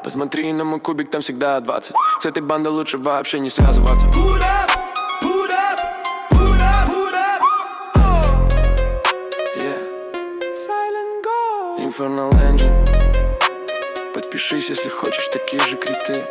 Посмотри на мой кубик, там всегда 20. С этой бандой лучше вообще не связываться. Put up, put up, put up, put up. Oh. Yeah. Silent Go. Infernal Engine. Подпишись, если хочешь такие же криты.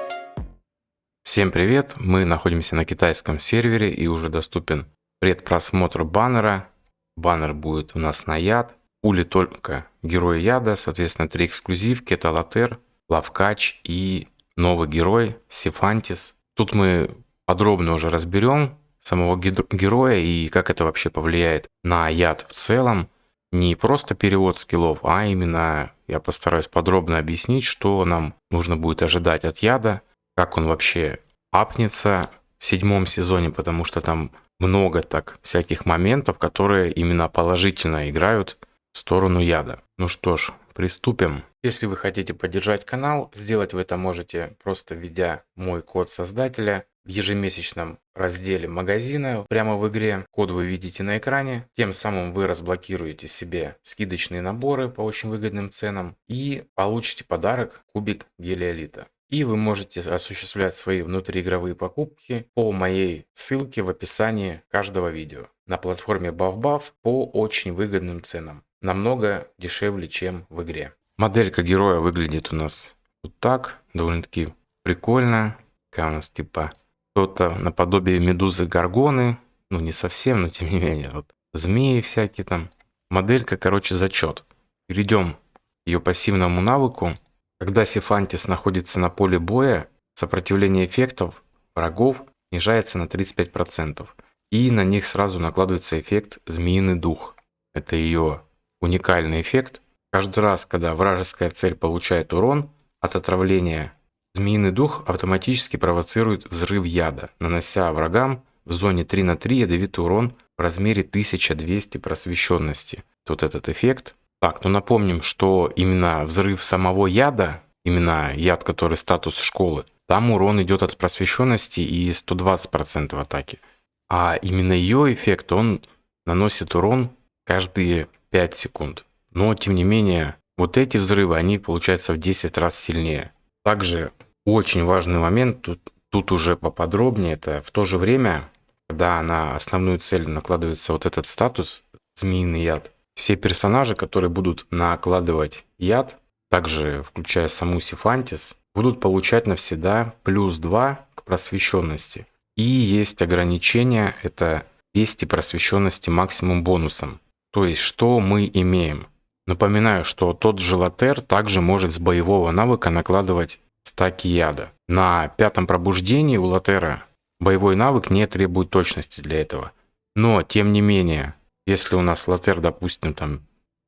Всем привет! Мы находимся на китайском сервере и уже доступен предпросмотр баннера. Баннер будет у нас на яд. Пули только герои яда, соответственно 3 эксклюзивки. Это Лотер, Лавкач и новый герой Сифантис. Тут мы подробно уже разберем самого героя и как это вообще повлияет на яд в целом. Не просто перевод скиллов, а именно я постараюсь подробно объяснить, что нам нужно будет ожидать от яда, как он вообще апнется в 7 сезоне, потому что там много так всяких моментов, которые именно положительно играют в сторону яда. Ну что ж, приступим. Если вы хотите поддержать канал, сделать вы это можете просто введя мой код создателя в ежемесячном разделе магазина прямо в игре. Код вы видите на экране. Тем самым вы разблокируете себе скидочные наборы по очень выгодным ценам и получите подарок кубик Гелиолита. И вы можете осуществлять свои внутриигровые покупки по моей ссылке в описании каждого видео на платформе BuffBuff по очень выгодным ценам. Намного дешевле, чем в игре. Моделька героя выглядит у нас вот так. Довольно-таки прикольно. Такая у нас типа что-то наподобие медузы Горгоны. Ну не совсем, но тем не менее. Вот змеи всякие там. Моделька, короче, зачет. Перейдем к ее пассивному навыку. Когда Сифантис находится на поле боя, сопротивление эффектов врагов снижается на 35%. И на них сразу накладывается эффект «Змеиный дух». Это ее уникальный эффект. Каждый раз, когда вражеская цель получает урон от отравления, Змеиный дух автоматически провоцирует взрыв яда, нанося врагам в зоне 3 на 3 ядовитый урон в размере 1200 просвещенности. Вот этот эффект. Так, ну напомним, что именно взрыв самого яда, именно яд, который статус школы, там урон идет от просвещенности и 120% атаки. А именно ее эффект, он наносит урон каждые 5 секунд. Но, тем не менее, вот эти взрывы, они получаются в 10 раз сильнее. Также очень важный момент, тут уже поподробнее, это в то же время, когда на основную цель накладывается вот этот статус, змеиный яд, все персонажи, которые будут накладывать яд, также включая саму Сифантис, будут получать навсегда плюс 2 к просвещенности. И есть ограничение, это 200 просвещенности максимум бонусом. То есть, что мы имеем? Напоминаю, что тот же Лотер также может с боевого навыка накладывать стаки яда. На 5-м пробуждении у Лотера боевой навык не требует точности для этого. Но, тем не менее, если у нас Лотер, допустим, там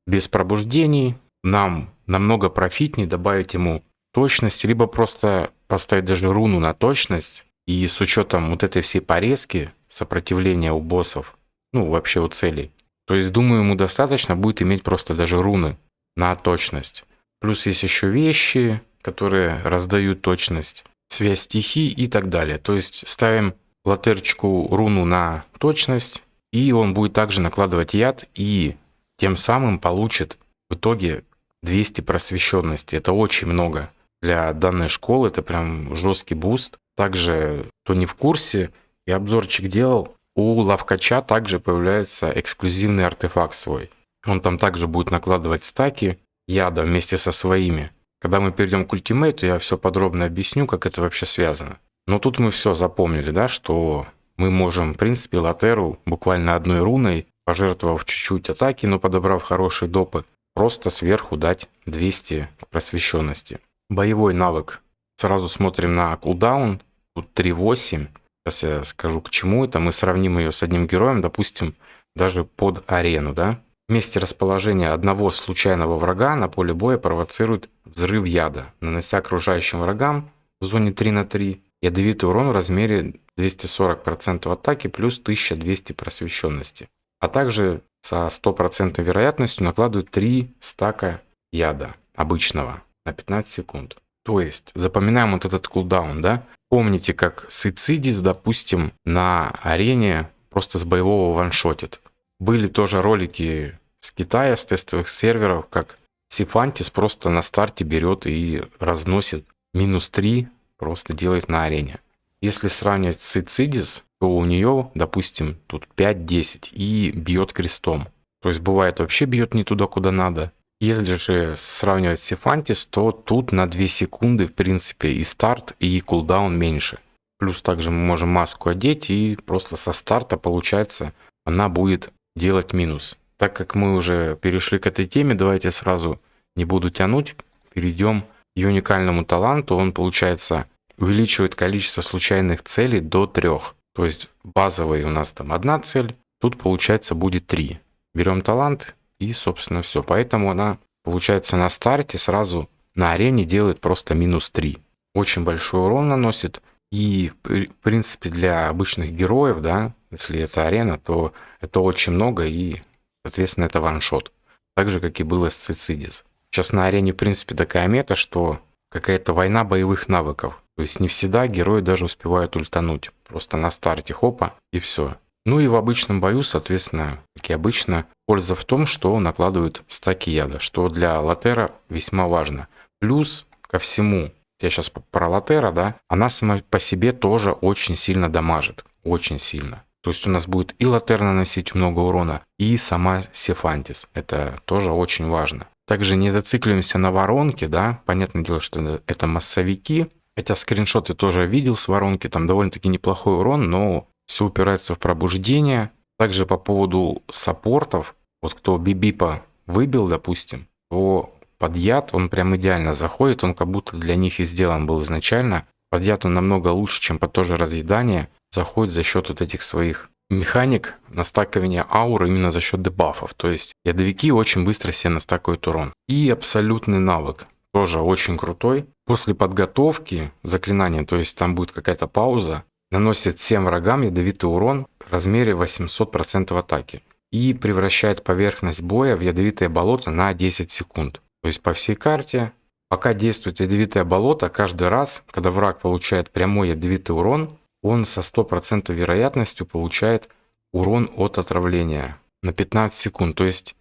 без пробуждений, нам намного профитнее добавить ему точность, либо просто поставить даже руну на точность, и с учетом вот этой всей порезки, сопротивления у боссов, ну вообще у целей, то есть, думаю, ему достаточно будет иметь просто даже руны на точность. Плюс есть еще вещи, которые раздают точность, связь стихий и так далее. То есть, ставим Лотерчику руну на точность, и он будет также накладывать яд, и тем самым получит в итоге 200 просвещенности. Это очень много для данной школы, это прям жесткий буст. Также, кто не в курсе, я обзорчик делал, у Лавкача также появляется эксклюзивный артефакт свой. Он там также будет накладывать стаки яда вместе со своими. Когда мы перейдем к ультимейту, я все подробно объясню, как это вообще связано. Но тут мы все запомнили, да, что мы можем, в принципе, Лотеру буквально одной руной, пожертвовав чуть-чуть атаки, но подобрав хорошие допы, просто сверху дать 200 просвещенности. Боевой навык. Сразу смотрим на кулдаун. Тут 3.8. Сейчас я скажу, к чему это. Мы сравним ее с одним героем, допустим, даже под арену, да. В месте расположения одного случайного врага на поле боя провоцирует взрыв яда, нанося окружающим врагам в зоне 3 на 3 ядовитый урон в размере 240% атаки плюс 1200 просвещенности. А также со 100% вероятностью накладывают 3 стака яда обычного на 15 секунд. То есть запоминаем вот этот кулдаун, да? Помните, как Сицидис, допустим, на арене просто с боевого ваншотит. Были тоже ролики с Китая, с тестовых серверов, как Сифантис просто на старте берет и разносит -3, просто делает на арене. Если сравнивать с Цицидис, то у нее, допустим, тут 5-10 и бьет крестом. То есть бывает вообще бьет не туда, куда надо. Если же сравнивать с Сифантис, то тут на 2 секунды, в принципе, и старт, и кулдаун меньше. Плюс также мы можем маску одеть, и просто со старта, получается, она будет делать минус. Так как мы уже перешли к этой теме, давайте сразу, не буду тянуть, перейдем к ее уникальному таланту. Он, получается, увеличивает количество случайных целей до 3. То есть базовый у нас там 1 цель, тут, получается, будет 3. Берем талант и, собственно, все. Поэтому она, получается, на старте сразу на арене делает просто -3. Очень большой урон наносит. И, в принципе, для обычных героев, да, если это арена, то это очень много и, соответственно, это ваншот. Так же, как и было с Цицидис. Сейчас на арене, в принципе, такая мета, что какая-то война боевых навыков. То есть не всегда герои даже успевают ультануть. Просто на старте хопа и все. Ну и в обычном бою, соответственно, как и обычно, польза в том, что накладывают стаки яда, что для латера весьма важно. Плюс ко всему, я сейчас про латера, да, она сама по себе тоже очень сильно дамажит. Очень сильно. То есть у нас будет и латер наносить много урона, и сама Сифантис. Это тоже очень важно. Также не зацикливаемся на воронке, да. Понятное дело, что это массовики. Хотя скриншоты тоже видел с воронки, там довольно-таки неплохой урон, но все упирается в пробуждение. Также по поводу саппортов, вот кто Бибипа выбил, допустим, то под яд он прям идеально заходит, он как будто для них и сделан был изначально. Под яд он намного лучше, чем под то же разъедание, заходит за счет вот этих своих механик настакивания ауры именно за счет дебафов. То есть ядовики очень быстро себе настакивают урон. И абсолютный навык, тоже очень крутой. После подготовки заклинания, то есть там будет какая-то пауза, наносит всем врагам ядовитый урон в размере 800% атаки и превращает поверхность боя в ядовитое болото на 10 секунд. То есть по всей карте, пока действует ядовитое болото, каждый раз, когда враг получает прямой ядовитый урон, он со 100% вероятностью получает урон от отравления на 15 секунд. То есть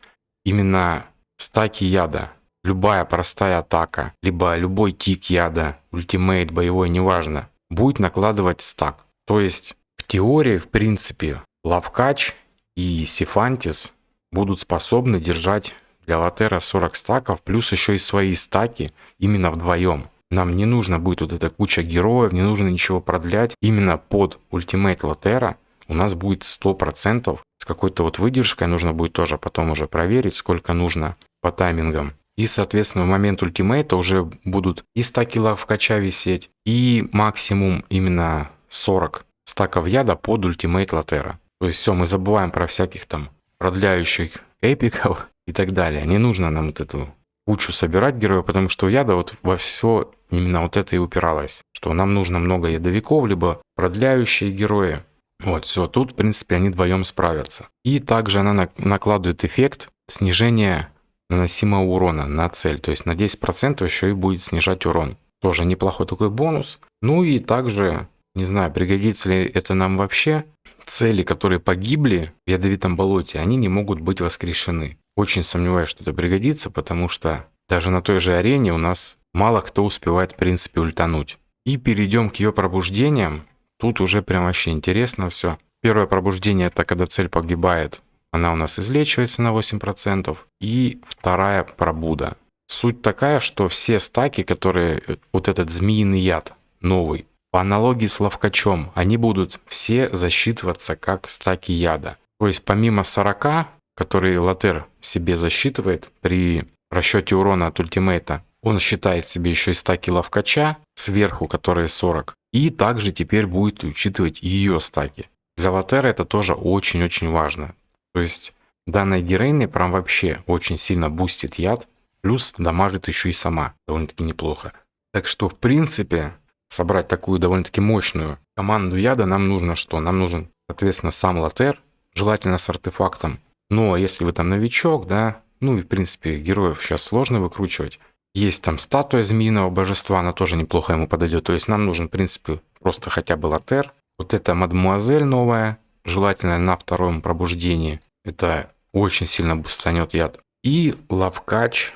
именно стаки яда, любая простая атака, либо любой тик яда, ультимейт, боевой, неважно, будет накладывать стак. То есть в теории, в принципе, Лавкач и Сифантис будут способны держать для латера 40 стаков, плюс еще и свои стаки именно вдвоем. Нам не нужно будет вот эта куча героев, не нужно ничего продлять. Именно под ультимейт латера у нас будет 100% с какой-то вот выдержкой. Нужно будет тоже потом уже проверить, сколько нужно по таймингам. И, соответственно, в момент ультимейта уже будут и стаки лавкача висеть, и максимум именно 40 стаков яда под ультимейт латера. То есть все, мы забываем про всяких там продляющих эпиков и так далее. Не нужно нам вот эту кучу собирать героев, потому что у яда вот во все именно вот это и упиралось. Что нам нужно много ядовиков, либо продляющие герои. Вот, все, тут, в принципе, они вдвоем справятся. И также она накладывает эффект снижения наносимого урона на цель. То есть на 10% еще и будет снижать урон. Тоже неплохой такой бонус. Ну и также, не знаю, пригодится ли это нам вообще. Цели, которые погибли в ядовитом болоте, они не могут быть воскрешены. Очень сомневаюсь, что это пригодится, потому что даже на той же арене у нас мало кто успевает, в принципе, ультануть. И перейдем к ее пробуждениям. Тут уже прям вообще интересно все. Первое пробуждение — это когда цель погибает. Она у нас излечивается на 8%. И вторая пробуда. Суть такая, что все стаки, которые... Вот этот змеиный яд новый, по аналогии с лавкачом, они будут все засчитываться как стаки яда. То есть помимо 40, которые латер себе засчитывает при расчете урона от ультимейта, он считает себе еще и стаки лавкача сверху, которые 40. И также теперь будет учитывать ее стаки. Для латера это тоже очень-очень важно. То есть данной героине прям вообще очень сильно бустит яд, плюс дамажит еще и сама. Довольно-таки неплохо. Так что в принципе собрать такую довольно-таки мощную команду яда нам нужно что? Нам нужен, соответственно, сам латер, желательно с артефактом. Но если вы там новичок, да, ну и в принципе героев сейчас сложно выкручивать. Есть там статуя змеиного божества, она тоже неплохо ему подойдет. То есть нам нужен, в принципе, просто хотя бы латер. Вот эта мадемуазель новая, желательно на втором пробуждении. Это очень сильно бустанет яд. И лавкач,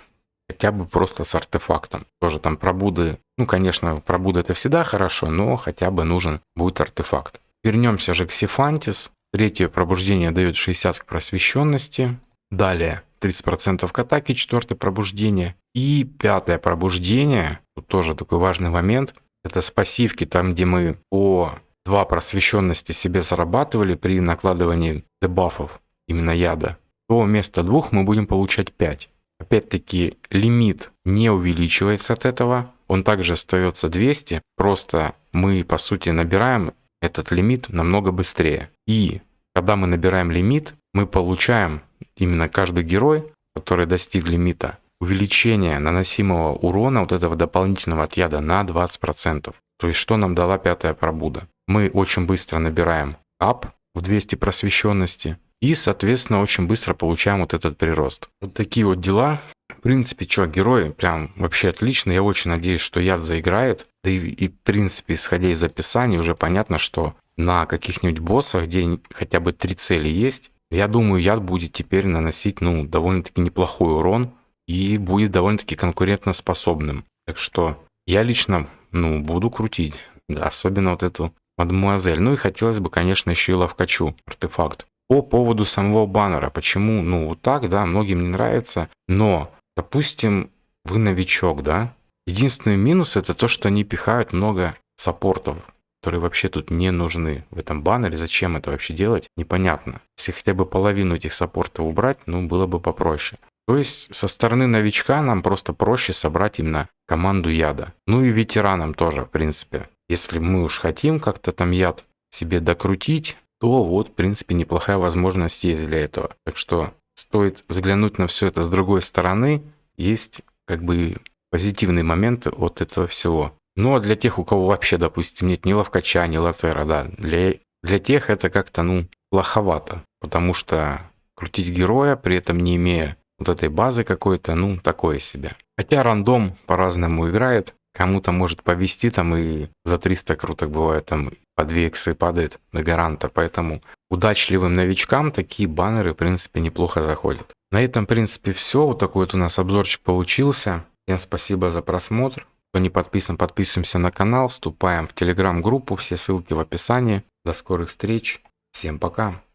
хотя бы просто с артефактом. Тоже там пробуды, ну, конечно, пробуды это всегда хорошо, но хотя бы нужен будет артефакт. Вернемся же к Сифантис. Третье пробуждение дает 60 к просвещенности. Далее 30% к атаке, четвертое пробуждение. И пятое пробуждение, тут тоже такой важный момент, это с пассивки, там где мы по 2 просвещенности себе зарабатывали при накладывании дебафов, именно яда, то вместо 2 мы будем получать 5. Опять-таки лимит не увеличивается от этого, он также остается 200, просто мы по сути набираем этот лимит намного быстрее. И когда мы набираем лимит, мы получаем, именно каждый герой, который достиг лимита, увеличение наносимого урона вот этого дополнительного от яда на 20%. То есть что нам дала пятая пробуда? Мы очень быстро набираем ап в 200 просвещенности и, соответственно, очень быстро получаем вот этот прирост. Вот такие вот дела. В принципе, что, герои прям вообще отлично. Я очень надеюсь, что яд заиграет. Да и в принципе, исходя из описаний, уже понятно, что на каких-нибудь боссах, где хотя бы 3 цели есть, я думаю, яд будет теперь наносить, ну, довольно-таки неплохой урон и будет довольно-таки конкурентоспособным. Так что я лично, ну, буду крутить. Да, особенно вот эту мадемуазель. Ну и хотелось бы, конечно, еще и ловкачу артефакт. По поводу самого баннера. Почему? Ну, вот так, да, многим не нравится. Но, допустим, вы новичок, да? Единственный минус это то, что они пихают много саппортов, которые вообще тут не нужны в этом баннере. Зачем это вообще делать? Непонятно. Если хотя бы половину этих саппортов убрать, ну, было бы попроще. То есть со стороны новичка нам просто проще собрать именно команду яда. Ну и ветеранам тоже, в принципе. Если мы уж хотим как-то там яд себе докрутить, то вот, в принципе, неплохая возможность есть для этого. Так что стоит взглянуть на все это с другой стороны. Есть как бы позитивные моменты от этого всего. Ну а для тех, у кого вообще, допустим, нет ни ловкача, ни латера, да, для тех это как-то, ну, плоховато. Потому что крутить героя, при этом не имея вот этой базы какой-то, ну, такое себе. Хотя рандом по-разному играет. Кому-то может повезти, там и за 300 круток бывает, там по 2 иксы падает до гаранта. Поэтому удачливым новичкам такие баннеры, в принципе, неплохо заходят. На этом, в принципе, все. Вот такой вот у нас обзорчик получился. Всем спасибо за просмотр. Кто не подписан, подписываемся на канал, вступаем в телеграм-группу, все ссылки в описании. До скорых встреч. Всем пока.